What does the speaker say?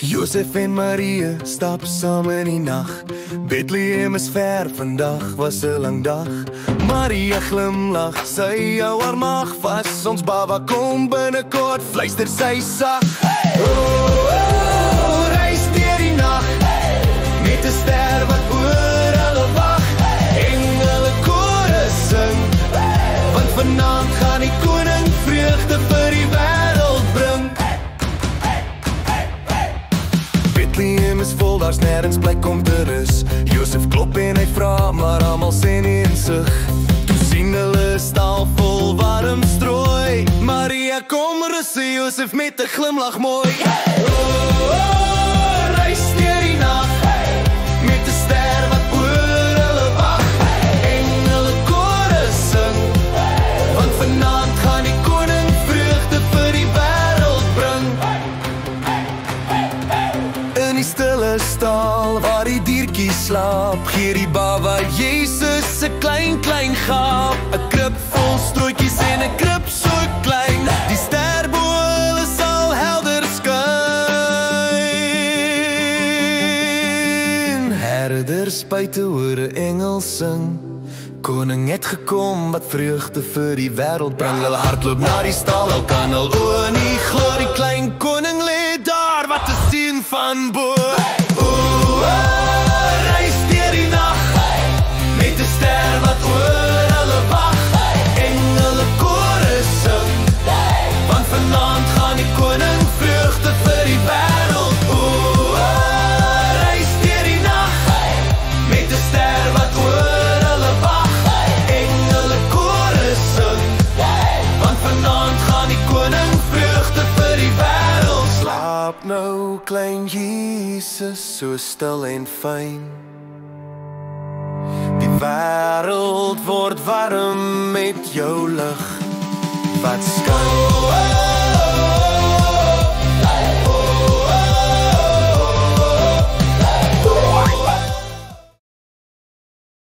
Josef en Marie stap saam in die nag. Bethlehem is ver, vandag was 'n lang dag. Marie glimlag, sy hou haar mag vas. Ons baba kom binnekort, fluister sy sag. Reis deur die nag, met 'n ster wat oor hulle wag. Engele kore sing, want vanaand gaan die koning vreugde vir die wêreld bring. Bethlehem is vol, daar's nêrens plek om te rus. Josef klop en hy vra, maar almal sê nie insig. Toe sien hulle 'n stal vol warm strooi. Maria kom rus, Josef met 'n glimlag mooi. Reis deur die nag, met 'n ster wat oor hulle wag. Engele kore sing, want vanaand gaan die koning vreugde vir die wêreld bring. In die stille stal waar die diertjies slaap, gee die baba Jesus 'n klein gaap. 'n krib vol strootjies en 'n krib so klein. Die ster bo hulle sal helder skyn. Herders buite hoor 'n engel sing. Koning het gekom wat vreugde vir die wêreld bring. Hulle hardloop na die stal, al kan hul oë nie glo. Die klein koning lê daar wat te sien van bo. Reis deur die nag, met 'n ster wat oor hulle wag. Engele kore sing, want vanaand gaan die koning vreugde vir die wêreld. Reis deur die nag, met 'n ster wat oor hulle wag. Engele kore sing, want vanaand gaan die koning vreugde vir die wêreld. Slaap nou klein Jesus, so stil en fyn. Die wêreld word warm met jou lig wat skyn.